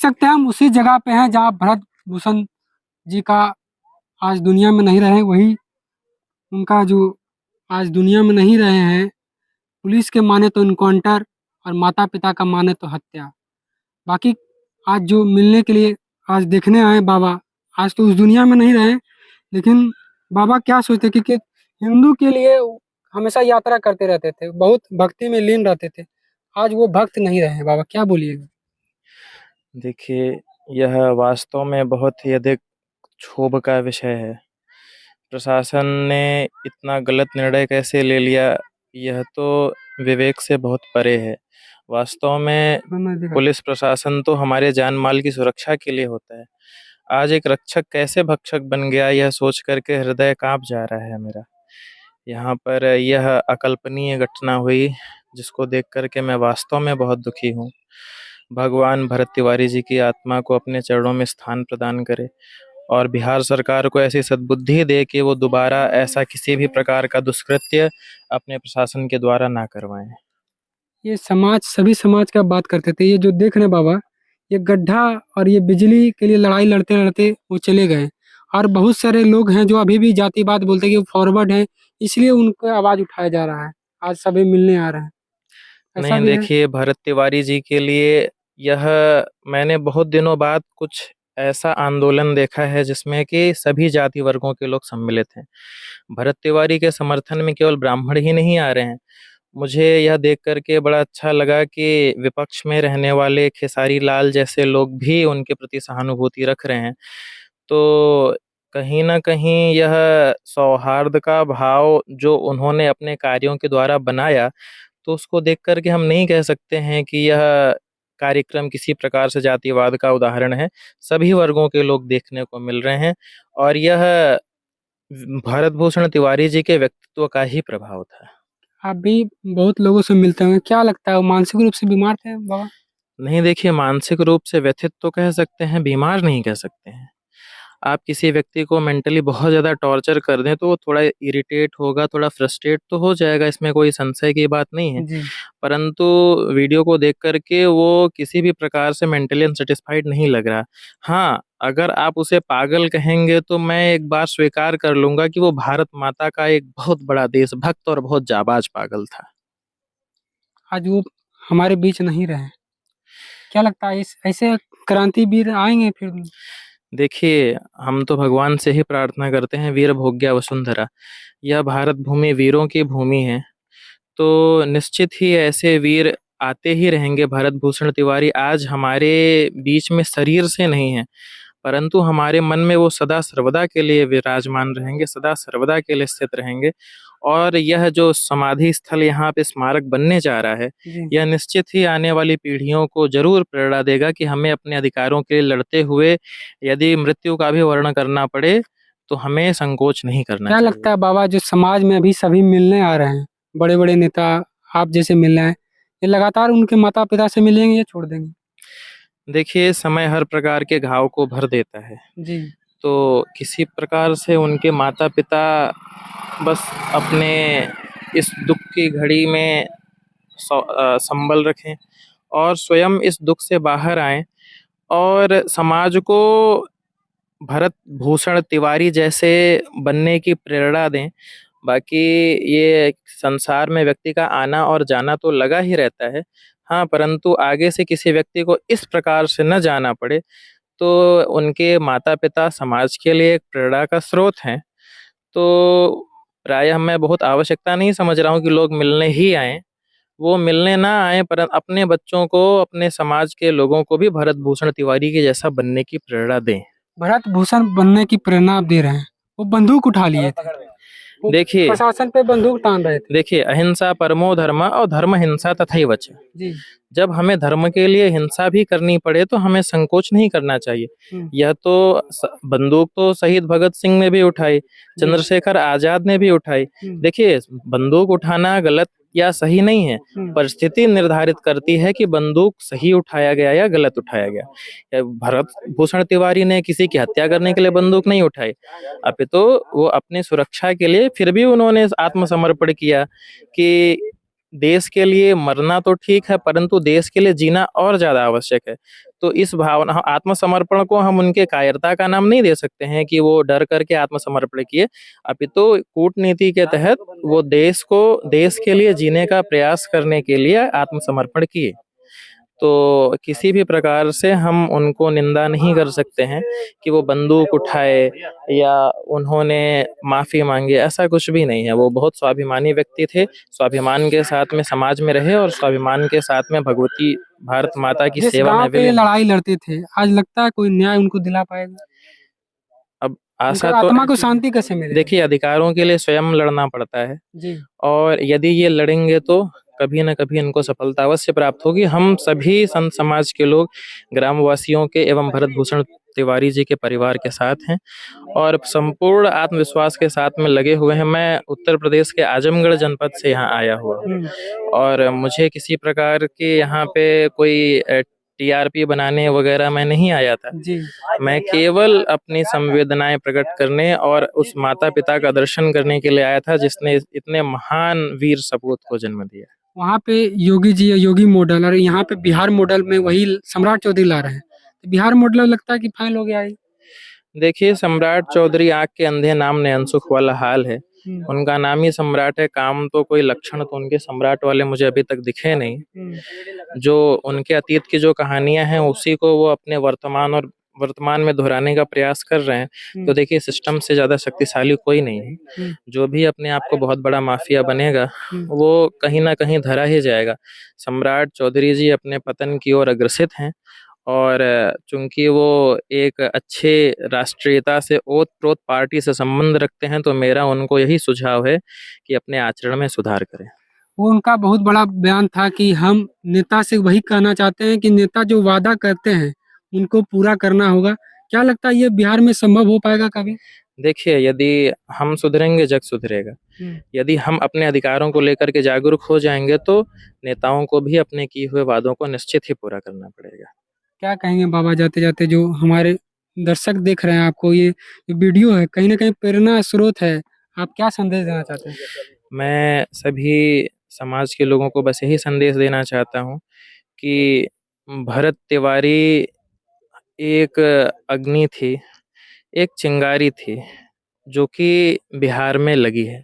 सकते हैं हम उसी जगह पे हैं जहाँ भरत भूषण जी का आज दुनिया में नहीं रहे, वही उनका जो आज दुनिया में नहीं रहे हैं, पुलिस के माने तो इनकाउंटर और माता पिता का माने तो हत्या। बाकी आज जो मिलने के लिए आज देखने आए बाबा, आज तो उस दुनिया में नहीं रहे, लेकिन बाबा क्या सोचते, क्योंकि हिंदू के लिए हमेशा यात्रा करते रहते थे, बहुत भक्ति में लीन रहते थे। आज वो भक्त नहीं रहे बाबा, क्या बोलिएगा? देखिए, यह वास्तव में बहुत ही अधिक क्षोभ का विषय है। प्रशासन ने इतना गलत निर्णय कैसे ले लिया, यह तो विवेक से बहुत परे है। वास्तव में मैं देखा। पुलिस प्रशासन तो हमारे जान माल की सुरक्षा के लिए होता है। आज एक रक्षक कैसे भक्षक बन गया, यह सोच कर के हृदय काँप जा रहा है मेरा। यहाँ पर यह अकल्पनीय घटना हुई, जिसको देख कर के मैं वास्तव में बहुत दुखी हूँ। भगवान भरत तिवारी जी की आत्मा को अपने चरणों में स्थान प्रदान करे और बिहार सरकार को ऐसी सद्बुद्धि दे कि वो दोबारा ऐसा किसी भी प्रकार का दुष्कृत्य अपने प्रशासन के द्वारा ना करवाएं। ये समाज, सभी समाज का बात करते थे, ये जो देख रहे हैं बाबा, ये गड्ढा और ये बिजली के लिए लड़ाई लड़ते लड़ते वो चले गए। और बहुत सारे लोग हैं जो अभी भी जातिवाद बोलते हैं कि वो फॉरवर्ड है, इसलिए उनको आवाज उठाया जा रहा है। आज सभी मिलने आ रहे हैं, ऐसा नहीं, भी है। देखिए, भरत तिवारी जी के लिए यह मैंने बहुत दिनों बाद कुछ ऐसा आंदोलन देखा है जिसमें कि सभी जाति वर्गों के लोग सम्मिलित हैं। भरत तिवारी के समर्थन में केवल ब्राह्मण ही नहीं आ रहे हैं। मुझे यह देख कर के बड़ा अच्छा लगा कि विपक्ष में रहने वाले खेसारी लाल जैसे लोग भी उनके प्रति सहानुभूति रख रहे हैं। तो कहीं न कहीं यह सौहार्द का भाव जो उन्होंने अपने कार्यों के द्वारा बनाया, तो उसको देख कर के हम नहीं कह सकते हैं कि यह कार्यक्रम किसी प्रकार से जातिवाद का उदाहरण है। सभी वर्गों के लोग देखने को मिल रहे हैं और यह भरत भूषण तिवारी जी के व्यक्तित्व का ही प्रभाव था। आप भी बहुत लोगों से मिलते होंगे, क्या लगता है वो मानसिक रूप से बीमार थे बाबा? नहीं, देखिए, मानसिक रूप से व्यथित तो कह सकते हैं, बीमार नहीं कह सकते हैं। आप किसी व्यक्ति को मेंटली बहुत ज़्यादा टॉर्चर कर दें तो वो थोड़ा इरिटेट होगा, थोड़ा फ्रस्ट्रेट तो हो जाएगा, इसमें कोई संशय की बात नहीं है। जी। परंतु वीडियो को देख कर के वो किसी भी प्रकार से मेंटली अनसैटिस्फाइड नहीं लग रहा। हाँ, अगर आप उसे पागल कहेंगे तो मैं एक बार स्वीकार कर लूँगा कि वो भारत माता का एक बहुत बड़ा देशभक्त और बहुत जाबाज़ पागल था। आज वो हमारे बीच नहीं रहे, क्या लगता है इस ऐसे क्रांतिवीर आएंगे फिर? देखिए, हम तो भगवान से ही प्रार्थना करते हैं, वीर भोग्या वसुंधरा। यह भारत भूमि वीरों की भूमि है, तो निश्चित ही ऐसे वीर आते ही रहेंगे। भरत भूषण तिवारी आज हमारे बीच में शरीर से नहीं है, परंतु हमारे मन में वो सदा सर्वदा के लिए विराजमान रहेंगे, सदा सर्वदा के लिए स्थित रहेंगे। और यह जो समाधि स्थल यहाँ पे स्मारक बनने जा रहा है, जी। यह निश्चित ही आने वाली पीढ़ियों को ज़रूर प्रेरणा देगा कि हमें अपने अधिकारों के लिए लड़ते हुए यदि मृत्यु का भी वर्ण करना पड़े, तो हमें संकोच नहीं करना क्या चाहिए। लगता है बाबा, जो समाज में अभी सभी मिलने आ रहे हैं, बड़े बड़े नेता आप जैसे मिल रहे हैं, ये लगातार उनके माता पिता से मिलेंगे या छोड़ देंगे? देखिए, समय हर प्रकार के घाव को भर देता है। जी। तो किसी प्रकार से उनके माता-पिता बस अपने इस दुःख की घड़ी में संबल रखें और स्वयं इस दुःख से बाहर आएँ और समाज को भरत भूषण तिवारी जैसे बनने की प्रेरणा दें। बाकी ये संसार में व्यक्ति का आना और जाना तो लगा ही रहता है। हाँ, परंतु आगे से किसी व्यक्ति को इस प्रकार से ना जाना पड़े, तो उनके माता-पिता समाज के लिए एक प्रेरणा का स्रोत हैं। तो प्रायः मैं बहुत आवश्यकता नहीं समझ रहा हूँ कि लोग मिलने ही आएँ। वो मिलने ना आएँ पर अपने बच्चों को, अपने समाज के लोगों को भी भरत भूषण तिवारी के जैसा बनने की प्रेरणा दें। भरत भूषण बनने की प्रेरणा आप दे रहे हैं, वो बंदूक उठा लिए थे, वो देखिए प्रशासन पे बंदूक तान रहे थे। देखिए, अहिंसा परमो धर्मः और धर्म हिंसा तथैव च। जी। जब हमें धर्म के लिए हिंसा भी करनी पड़े तो हमें संकोच नहीं करना चाहिए। हम्म। यह तो बंदूक तो शहीद भगत सिंह ने भी उठाई, जी। चंद्रशेखर आजाद ने भी उठाई। देखिए, बंदूक उठाना गलत या सही नहीं है, परिस्थिति निर्धारित करती है कि बंदूक सही उठाया गया या गलत उठाया गया। भरत भूषण तिवारी ने किसी की हत्या करने के लिए बंदूक नहीं उठाई, अपितु वो अपनी सुरक्षा के लिए फिर भी उन्होंने आत्मसमर्पण किया कि देश के लिए मरना तो ठीक है, परंतु देश के लिए जीना और ज़्यादा आवश्यक है। तो इस भावना आत्मसमर्पण को हम उनके कायरता का नाम नहीं दे सकते हैं कि वो डर करके आत्मसमर्पण किए, अपितु कूटनीति के तहत वो देश के लिए जीने का प्रयास करने के लिए आत्मसमर्पण किए। तो किसी भी प्रकार से हम उनको निंदा नहीं कर सकते हैं कि वो बंदूक उठाए या उन्होंने माफ़ी माँगी, ऐसा कुछ भी नहीं है। वो बहुत स्वाभिमानी व्यक्ति थे, स्वाभिमान के साथ में समाज में रहे और स्वाभिमान के साथ में भगवती भारत माता की जिस सेवा गांव में पे ये विलीन। लड़ाई लड़ते थे, आज लगता है कोई न्याय उनको दिला पाएगा? अब उनका आशा तो आत्मा को शांति कैसे मिलेगा? देखिए, अधिकारों के लिए स्वयं लड़ना पड़ता है जी। और यदि ये लड़ेंगे तो कभी न कभी इनको सफलता अवश्य प्राप्त होगी। हम सभी संत समाज के लोग ग्रामवासियों के एवं भरत भूषण तिवारी जी के परिवार के साथ हैं और संपूर्ण आत्मविश्वास के साथ में लगे हुए हैं। मैं उत्तर प्रदेश के आजमगढ़ जनपद से यहाँ आया हुआ हूँ और मुझे किसी प्रकार के यहाँ पे कोई टीआरपी बनाने वगैरह मैं नहीं आया था। जी। मैं केवल अपनी संवेदनाएं प्रकट करने और उस माता पिता का दर्शन करने के लिए आया था जिसने इतने महान वीर सपूत को जन्म दिया। वहाँ पे योगी जी या योगी मॉडल, और यहाँ पे बिहार मॉडल में वही सम्राट चौधरी ला रहे हैं, तो बिहार मॉडल लगता है कि फाइल हो गया है। देखिए, सम्राट चौधरी आँख के अंधे नाम ने अनसुख वाला हाल है। उनका नाम ही सम्राट है, काम तो कोई लक्षण तो उनके सम्राट वाले मुझे अभी तक दिखे नहीं। जो उनके अतीत की जो कहानियां हैं उसी को वो अपने वर्तमान में दोहराने का प्रयास कर रहे हैं। तो देखिए, सिस्टम से ज्यादा शक्तिशाली कोई नहीं है। जो भी अपने आप को बहुत बड़ा माफिया बनेगा वो कहीं ना कहीं धरा ही जाएगा। सम्राट चौधरी जी अपने पतन की ओर अग्रसित हैं और चूंकि वो एक अच्छे राष्ट्रीयता से ओत-प्रोत पार्टी से संबंध रखते हैं, तो मेरा उनको यही सुझाव है कि अपने आचरण में सुधार करें। वो उनका बहुत बड़ा बयान था कि हम नेता से वही कहना चाहते हैं कि नेता जो वादा करते हैं उनको पूरा करना होगा। क्या लगता है ये बिहार में संभव हो पाएगा कभी? देखिए, यदि हम सुधरेंगे, जग सुधरेगा। यदि हम अपने अधिकारों को लेकर के जागरूक हो जाएंगे, तो नेताओं को भी अपने किए हुए वादों को निश्चित ही पूरा करना पड़ेगा। क्या कहेंगे बाबा जाते-जाते, जो हमारे दर्शक देख रहे हैं आपको, ये वीडियो है कहीं न कहीं प्रेरणा स्रोत है, आप क्या संदेश देना चाहते हैं? मैं सभी समाज के लोगों को बस यही संदेश देना चाहता हूँ कि भरत तिवारी एक अग्नि थी, एक चिंगारी थी, जो कि बिहार में लगी है।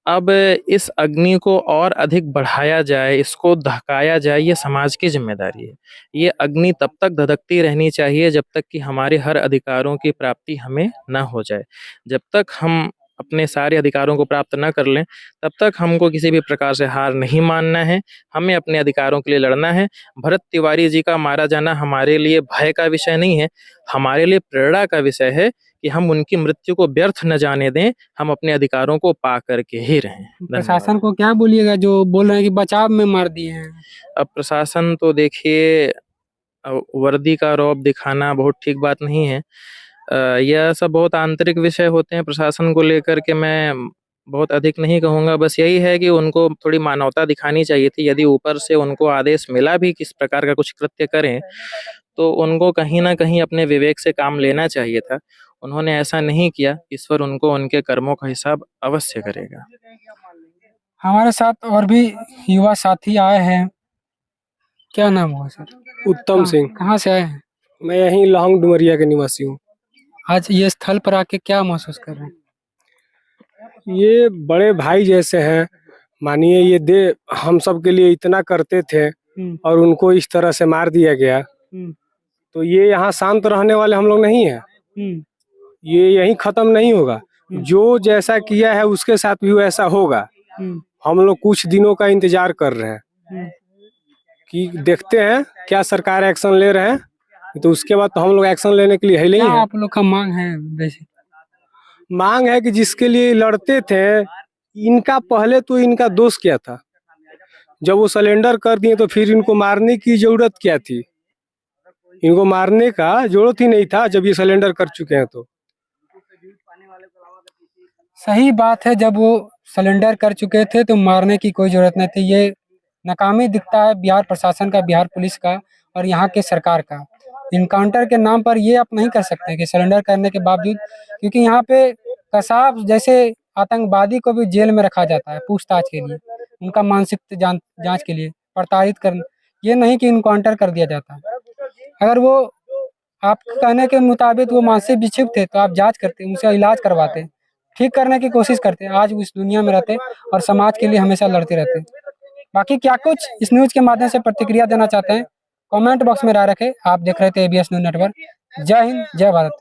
अब इस अग्नि को और अधिक बढ़ाया जाए, इसको दहकाया जाए, ये समाज की ज़िम्मेदारी है। ये अग्नि तब तक धधकती रहनी चाहिए जब तक कि हमारे हर अधिकारों की प्राप्ति हमें ना हो जाए। जब तक हम अपने सारे अधिकारों को प्राप्त ना कर लें, तब तक हमको किसी भी प्रकार से हार नहीं मानना है, हमें अपने अधिकारों के लिए लड़ना है। भरत तिवारी जी का मारा जाना हमारे लिए भय का विषय नहीं है, हमारे लिए प्रेरणा का विषय है कि हम उनकी मृत्यु को व्यर्थ न जाने दें, हम अपने अधिकारों को पा करके ही रहें। प्रशासन को क्या बोलिएगा जो बोल रहे हैं कि बचाव में मार दिए हैं? अब प्रशासन तो देखिए, वर्दी का रौब दिखाना बहुत ठीक बात नहीं है। यह सब बहुत आंतरिक विषय होते हैं, प्रशासन को लेकर के मैं बहुत अधिक नहीं कहूँगा। बस यही है कि उनको थोड़ी मानवता दिखानी चाहिए थी। यदि ऊपर से उनको आदेश मिला भी किस प्रकार का कुछ कृत्य करें, तो उनको कहीं न कहीं अपने विवेक से काम लेना चाहिए था। उन्होंने ऐसा नहीं किया, ईश्वर उनको उनके कर्मों का हिसाब अवश्य करेगा। हमारे साथ और भी युवा साथी आए हैं। क्या नाम हुआ सर? उत्तम सिंह। कहाँ से आए हैं? मैं यहीं लहंग डुमरिया के निवासी हूँ। आज ये स्थल पर आके क्या महसूस कर रहे हैं? ये बड़े भाई जैसे हैं, मानिए ये दे हम सब के लिए इतना करते थे और उनको इस तरह से मार दिया गया, तो ये यहाँ शांत रहने वाले हम लोग नहीं हैं। ये यहीं खत्म नहीं होगा, जो जैसा किया है उसके साथ भी वैसा होगा। हम लोग कुछ दिनों का इंतजार कर रहे हैं कि देखते हैं क्या सरकार एक्शन ले रहे हैं, तो उसके बाद तो हम लोग एक्शन लेने के लिए है नहीं क्या है। आप लोग का मांग है वैसे? मांग है कि जिसके लिए लड़ते थे, इनका पहले तो इनका दोष क्या था? जब वो सरेंडर कर दिए तो फिर इनको मारने की जरूरत क्या थी? इनको मारने का जरूरत ही नहीं था जब ये सरेंडर कर चुके हैं तो। सही बात है, जब वो सरेंडर कर चुके थे तो मारने की कोई जरूरत नहीं थी। ये नाकामी दिखता है बिहार प्रशासन का, बिहार पुलिस का और यहाँ के सरकार का। इनकाउंटर के नाम पर ये आप नहीं कर सकते कि सरेंडर करने के बावजूद, क्योंकि यहाँ पे कसाब जैसे आतंकवादी को भी जेल में रखा जाता है पूछताछ के लिए। उनका मानसिक जांच के लिए प्रताड़ित कर, ये नहीं कि इनकाउंटर कर दिया जाता। अगर वो आपके कहने के मुताबिक वो मानसिक विक्षिप्त थे तो आप जांच करते, उनसे इलाज करवाते, ठीक करने की कोशिश करते। आज वो इस दुनिया में रहते और समाज के लिए हमेशा लड़ते रहते। बाकी क्या कुछ इस न्यूज़ के माध्यम से प्रतिक्रिया देना चाहते हैं, कमेंट बॉक्स में राय रखें। आप देख रहे थे एबीएस न्यूज़ नेटवर्क। जय हिंद, जय भारत।